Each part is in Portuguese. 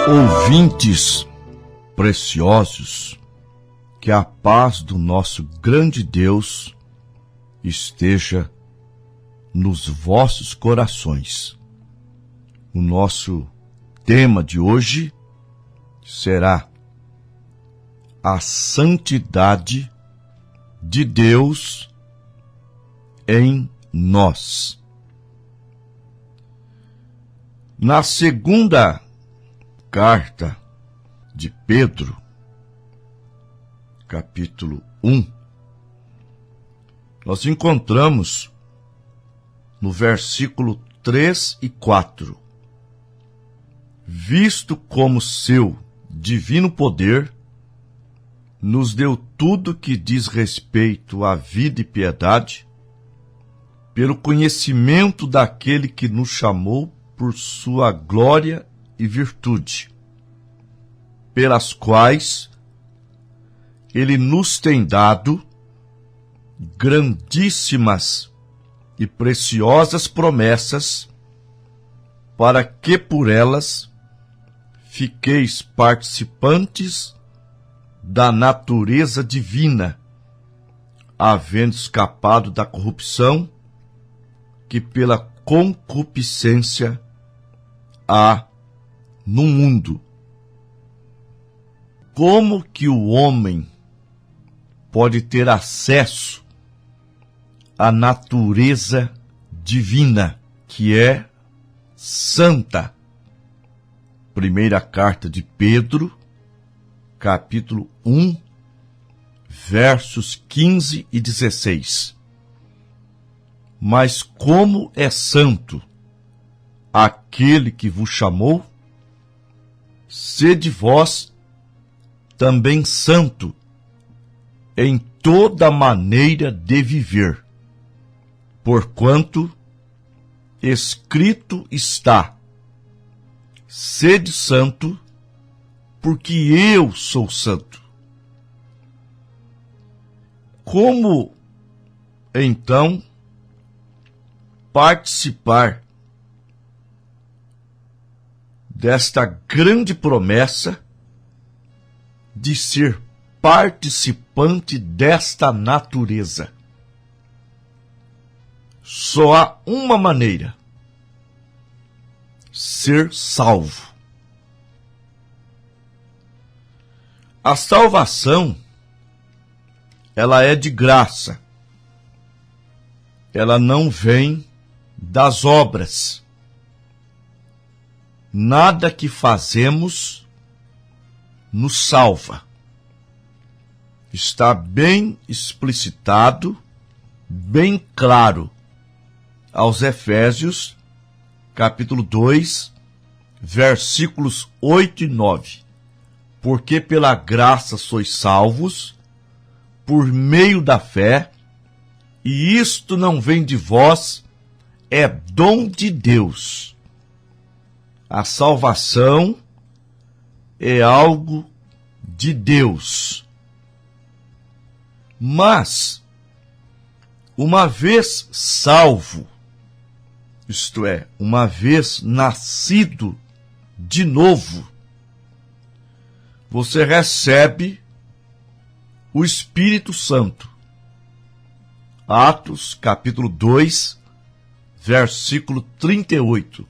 Ouvintes preciosos, que a paz do nosso grande Deus esteja nos vossos corações. O nosso tema de hoje será a santidade de Deus em nós. Na segunda carta de Pedro, capítulo 1, nós encontramos no versículo 3 e 4: visto como seu divino poder nos deu tudo que diz respeito à vida e piedade, pelo conhecimento daquele que nos chamou por sua glória e virtude, pelas quais ele nos tem dado grandíssimas e preciosas promessas, para que por elas fiqueis participantes da natureza divina, havendo escapado da corrupção que pela concupiscência há no mundo. Como que o homem pode ter acesso à natureza divina, que é santa? Primeira carta de Pedro, capítulo 1, versos 15 e 16. Mas como é santo aquele que vos chamou, sede vós também santo em toda maneira de viver, porquanto escrito está: sede santo, porque eu sou santo. Como, então, participar desta grande promessa de ser participante desta natureza? Só há uma maneira: ser salvo. A salvação, ela é de graça. Ela não vem das obras. Nada que fazemos nos salva. Está bem explicitado, bem claro, aos Efésios, capítulo 2, versículos 8 e 9. Porque pela graça sois salvos, por meio da fé, e isto não vem de vós, é dom de Deus. A salvação é algo de Deus. Mas, uma vez salvo, isto é, uma vez nascido de novo, você recebe o Espírito Santo. Atos, capítulo 2, versículo 38.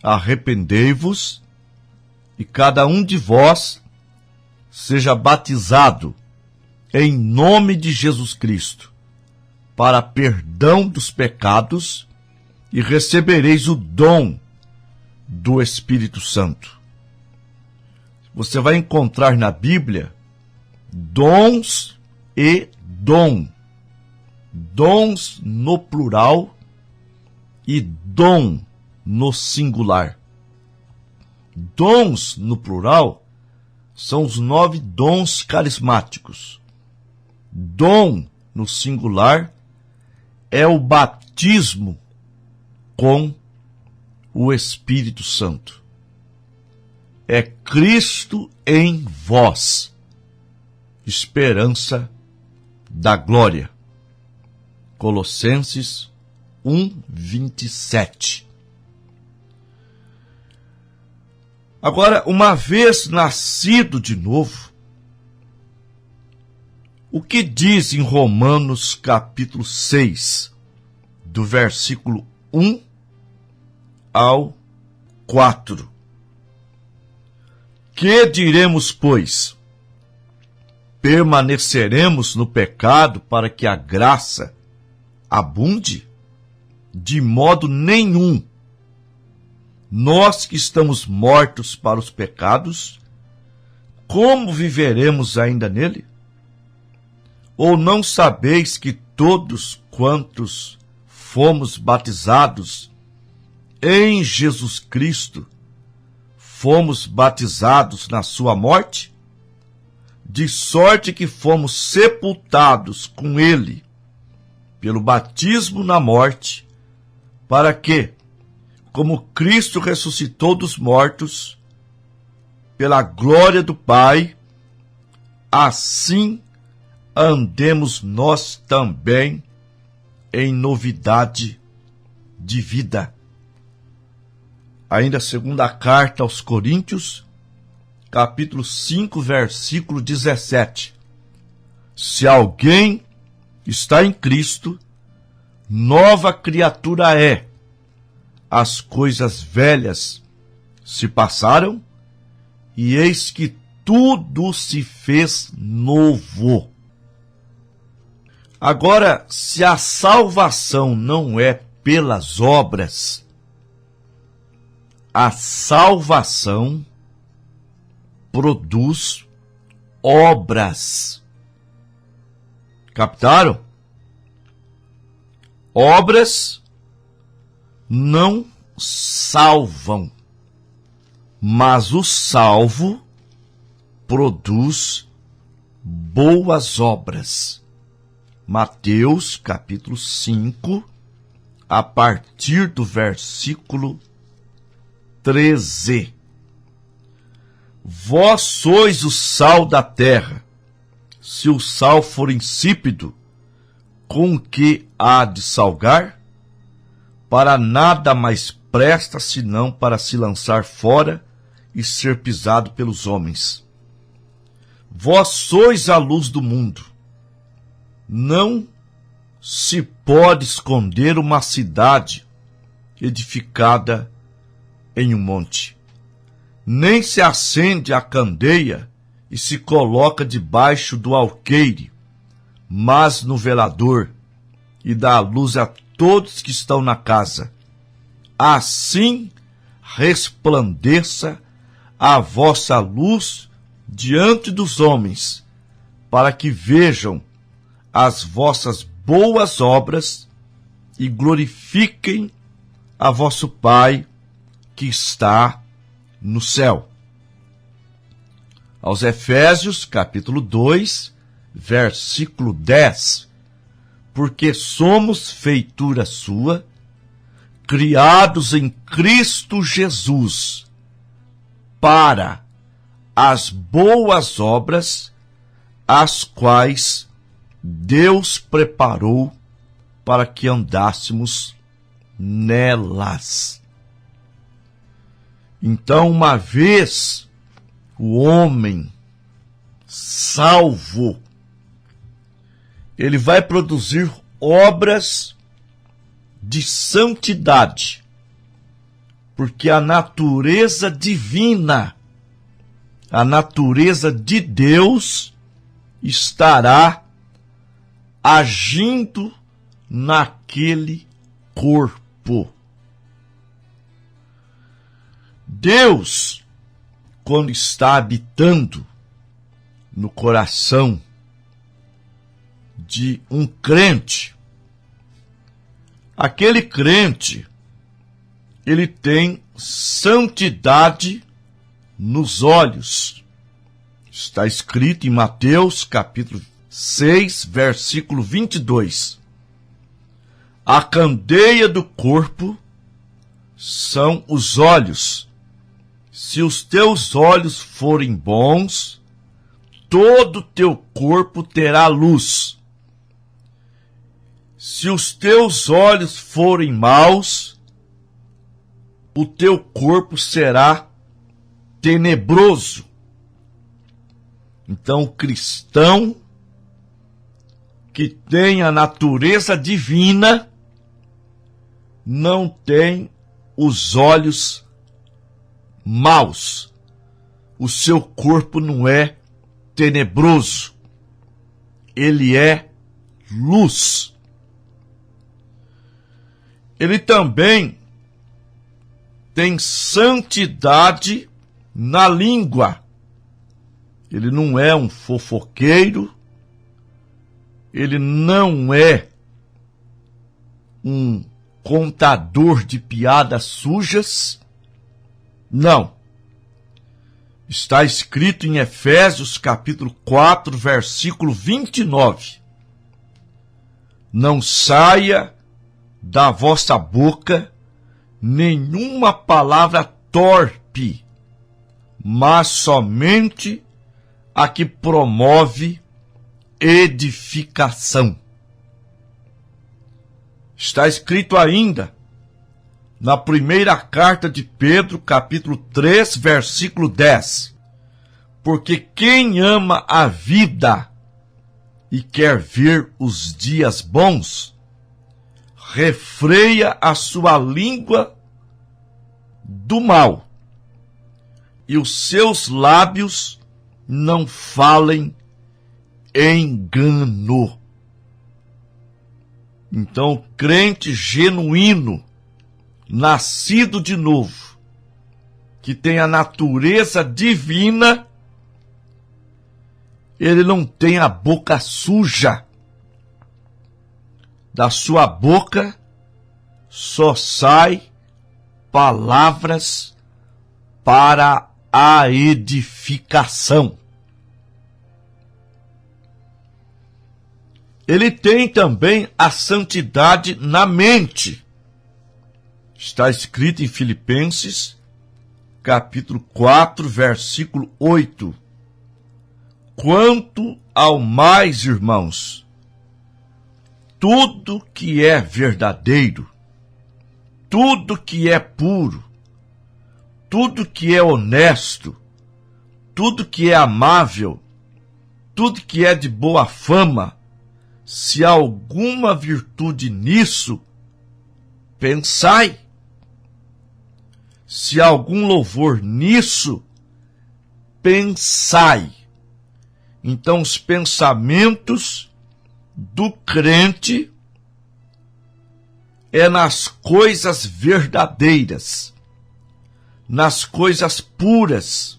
Arrependei-vos e cada um de vós seja batizado em nome de Jesus Cristo para perdão dos pecados e recebereis o dom do Espírito Santo. Você vai encontrar na Bíblia dons e dom. Dons no plural e dom no singular. Dons no plural são os 9 dons carismáticos. Dom no singular é o batismo batismo com o Espírito Santo. É Cristo em vós, esperança da glória. Colossenses 1:27. Agora, uma vez nascido de novo, o que diz em Romanos capítulo 6, do versículo 1 ao 4? Que diremos, pois? Permaneceremos no pecado para que a graça abunde? De modo nenhum. Nós que estamos mortos para os pecados, como viveremos ainda nele? Ou não sabeis que todos quantos fomos batizados em Jesus Cristo, fomos batizados na sua morte? De sorte que fomos sepultados com ele pelo batismo na morte, para que, como Cristo ressuscitou dos mortos, pela glória do Pai, assim andemos nós também em novidade de vida. Ainda a segunda carta aos Coríntios, capítulo 5, versículo 17. Se alguém está em Cristo, nova criatura é. As coisas velhas se passaram, e eis que tudo se fez novo. Agora, se a salvação não é pelas obras, a salvação produz obras. Captaram? Obras não salvam, mas o salvo produz boas obras. Mateus capítulo 5, a partir do versículo 13. Vós sois o sal da terra. Se o sal for insípido, com que há de salgar? Para nada mais presta senão para se lançar fora e ser pisado pelos homens. Vós sois a luz do mundo. Não se pode esconder uma cidade edificada em um monte. Nem se acende a candeia e se coloca debaixo do alqueire, mas no velador, e dá a luz a todos que estão na casa. Assim resplandeça a vossa luz diante dos homens, para que vejam as vossas boas obras e glorifiquem a vosso Pai que está no céu. Aos Efésios, capítulo 2, versículo 10. Porque somos feitura sua, criados em Cristo Jesus, para as boas obras, as quais Deus preparou para que andássemos nelas. Então, uma vez o homem salvo, ele vai produzir obras de santidade, porque a natureza divina, a natureza de Deus estará agindo naquele corpo. Deus, quando está habitando no coração de um crente, aquele crente, ele tem santidade nos olhos. Está escrito em Mateus capítulo 6, versículo 22. A candeia do corpo são os olhos. Se os teus olhos forem bons, todo o teu corpo terá luz. Se os teus olhos forem maus, o teu corpo será tenebroso. Então, o cristão que tem a natureza divina não tem os olhos maus. O seu corpo não é tenebroso. Ele é luz. Ele também tem santidade na língua. Ele não é um fofoqueiro. Ele não é um contador de piadas sujas. Não. Está escrito em Efésios capítulo 4, versículo 29. Não saia da vossa boca nenhuma palavra torpe, mas somente a que promove edificação. Está escrito ainda na primeira carta de Pedro, capítulo 3, versículo 10. Porque quem ama a vida e quer ver os dias bons, refreia a sua língua do mal, e os seus lábios não falem engano. Então, o crente genuíno, nascido de novo, que tem a natureza divina, ele não tem a boca suja. Da sua boca só sai palavras para a edificação. Ele tem também a santidade na mente. Está escrito em Filipenses, capítulo 4, versículo 8. Quanto ao mais, irmãos, tudo que é verdadeiro, tudo que é puro, tudo que é honesto, tudo que é amável, tudo que é de boa fama, se há alguma virtude nisso, pensai. Se há algum louvor nisso, pensai. Então, os pensamentos do crente é nas coisas verdadeiras, nas coisas puras,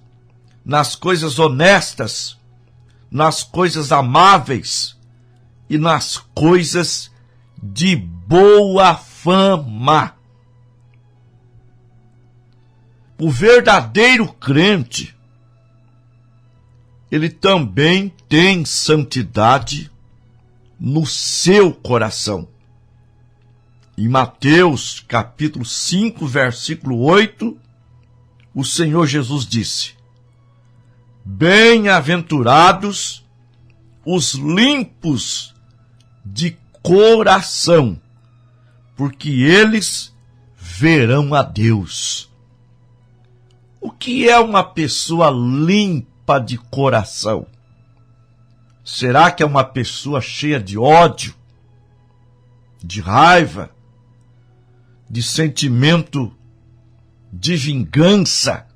nas coisas honestas, nas coisas amáveis e nas coisas de boa fama. O verdadeiro crente, ele também tem santidade no seu coração. Em Mateus, capítulo 5, versículo 8, o Senhor Jesus disse: Bem-aventurados os limpos de coração, porque eles verão a Deus. O que é uma pessoa limpa de coração? Será que é uma pessoa cheia de ódio, de raiva, de sentimento de vingança,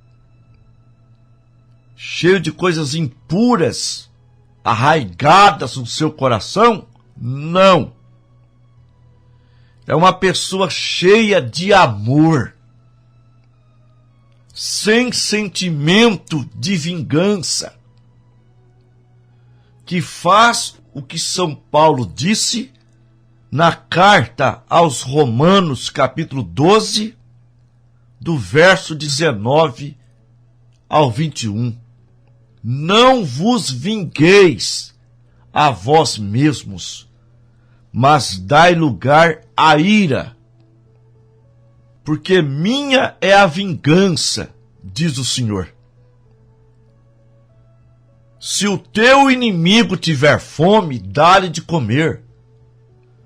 cheio de coisas impuras, arraigadas no seu coração? Não. É uma pessoa cheia de amor, sem sentimento de vingança, que faz o que São Paulo disse na carta aos Romanos, capítulo 12, do verso 19 ao 21. Não vos vingueis a vós mesmos, mas dai lugar à ira, porque minha é a vingança, diz o Senhor. Se o teu inimigo tiver fome, dá-lhe de comer.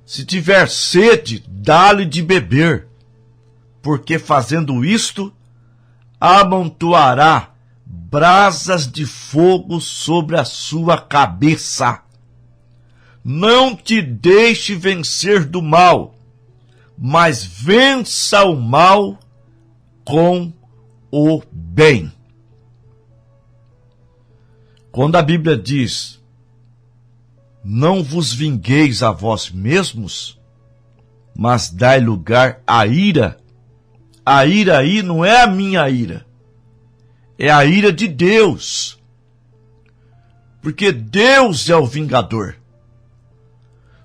Se tiver sede, dá-lhe de beber, porque fazendo isto, amontoará brasas de fogo sobre a sua cabeça. Não te deixe vencer do mal, mas vença o mal com o bem. Quando a Bíblia diz, não vos vingueis a vós mesmos, mas dai lugar à ira aí não é a minha ira, é a ira de Deus, porque Deus é o vingador.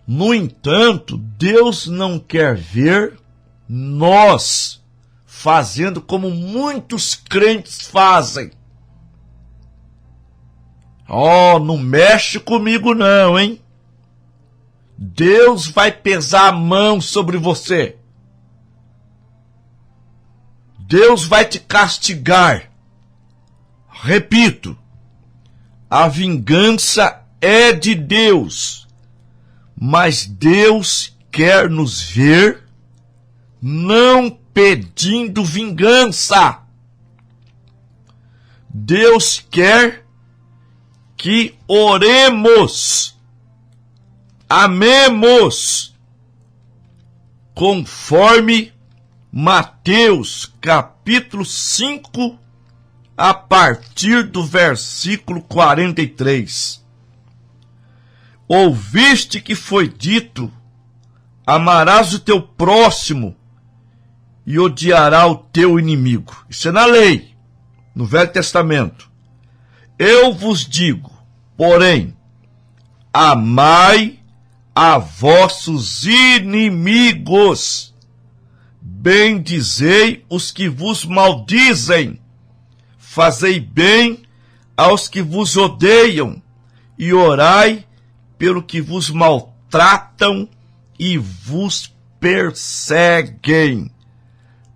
No entanto, Deus não quer ver nós fazendo como muitos crentes fazem. Não mexe comigo não, hein? Deus vai pesar a mão sobre você. Deus vai te castigar. Repito, a vingança é de Deus, mas Deus quer nos ver não pedindo vingança. Deus quer que oremos, amemos, conforme Mateus capítulo 5, a partir do versículo 43. Ouviste que foi dito, amarás o teu próximo e odiará o teu inimigo. Isso é na lei, no Velho Testamento. Eu vos digo, porém, amai a vossos inimigos, bendizei os que vos maldizem, fazei bem aos que vos odeiam, e orai pelo que vos maltratam e vos perseguem,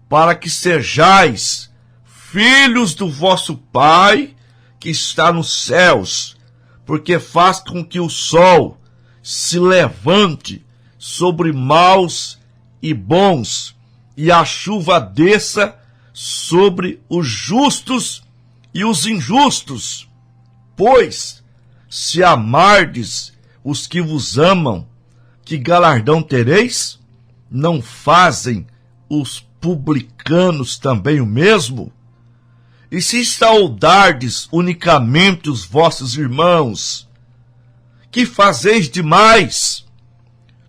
para que sejais filhos do vosso Pai que está nos céus, porque faz com que o sol se levante sobre maus e bons, e a chuva desça sobre os justos e os injustos. Pois, se amardes os que vos amam, que galardão tereis? Não fazem os publicanos também o mesmo? E se saudardes unicamente os vossos irmãos, que fazeis demais?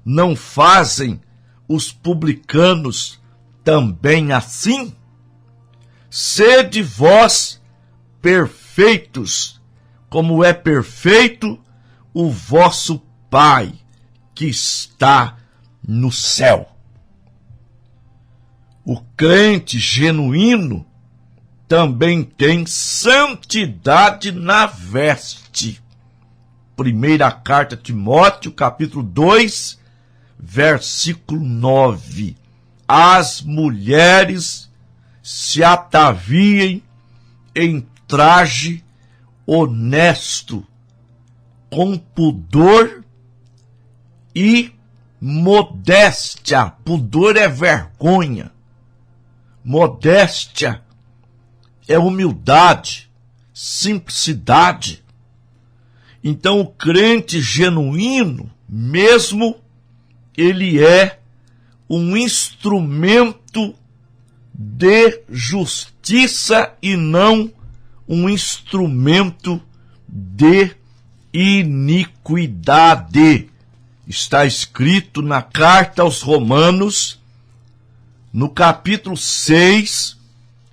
Não fazem os publicanos também assim? Sede vós perfeitos, como é perfeito o vosso Pai que está no céu. O crente genuíno também tem santidade na veste. Primeira carta a Timóteo, capítulo 2, versículo 9. As mulheres se ataviem em traje honesto, com pudor e modéstia. Pudor é vergonha. Modéstia é humildade, simplicidade. Então o crente genuíno, mesmo, ele é um instrumento de justiça e não um instrumento de iniquidade. Está escrito na carta aos Romanos, no capítulo 6,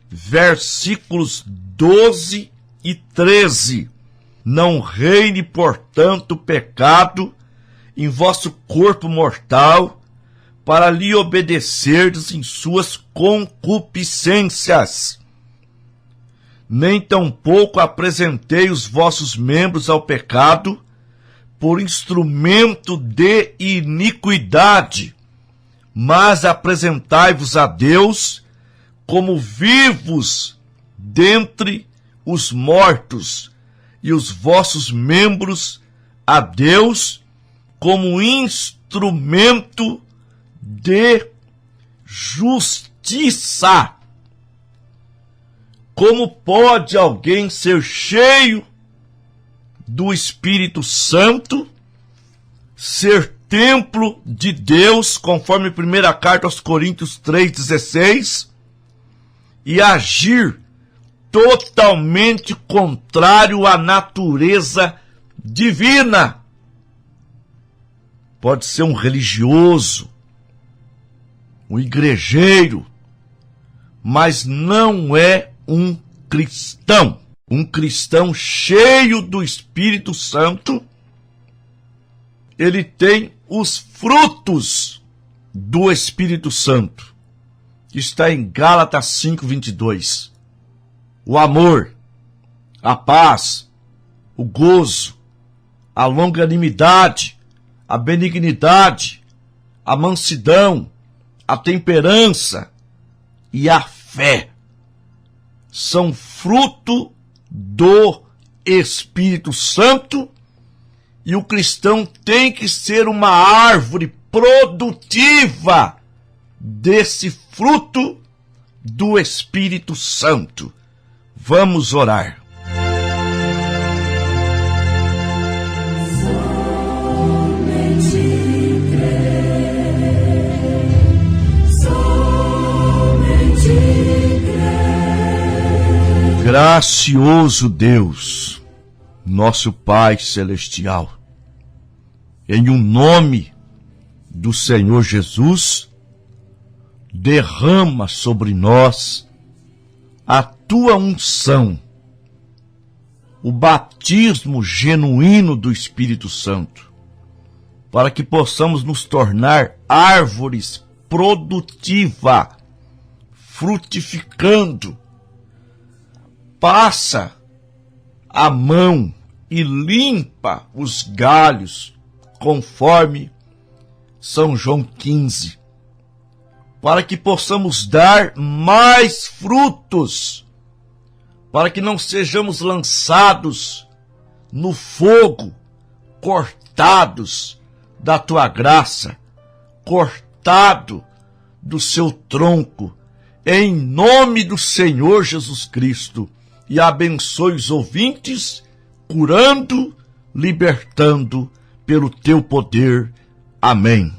versículos 12 e 13. Não reine, portanto, o pecado em vosso corpo mortal, para lhe obedecerdes em suas concupiscências. Nem tampouco apresentei os vossos membros ao pecado, por instrumento de iniquidade, mas apresentai-vos a Deus como vivos dentre os mortos, e os vossos membros a Deus como instrumento de justiça. Como pode alguém ser cheio do Espírito Santo, ser templo de Deus, conforme a primeira carta aos Coríntios 3,16, e agir totalmente contrário à natureza divina? Pode ser um religioso, um igrejeiro, mas não é um cristão. Um cristão cheio do Espírito Santo, ele tem os frutos do Espírito Santo, que está em Gálatas 5:22. O amor, a paz, o gozo, a longanimidade, a benignidade, a mansidão, a temperança e a fé são fruto do Espírito Santo, e o cristão tem que ser uma árvore produtiva desse fruto do Espírito Santo. Vamos orar. Gracioso Deus, nosso Pai Celestial, em o nome do Senhor Jesus, derrama sobre nós a tua unção, o batismo genuíno do Espírito Santo, para que possamos nos tornar árvores produtivas, frutificando. Passa a mão e limpa os galhos, conforme São João 15, para que possamos dar mais frutos, para que não sejamos lançados no fogo, cortados da tua graça, cortado do seu tronco, em nome do Senhor Jesus Cristo. E abençoe os ouvintes, curando, libertando pelo teu poder. Amém.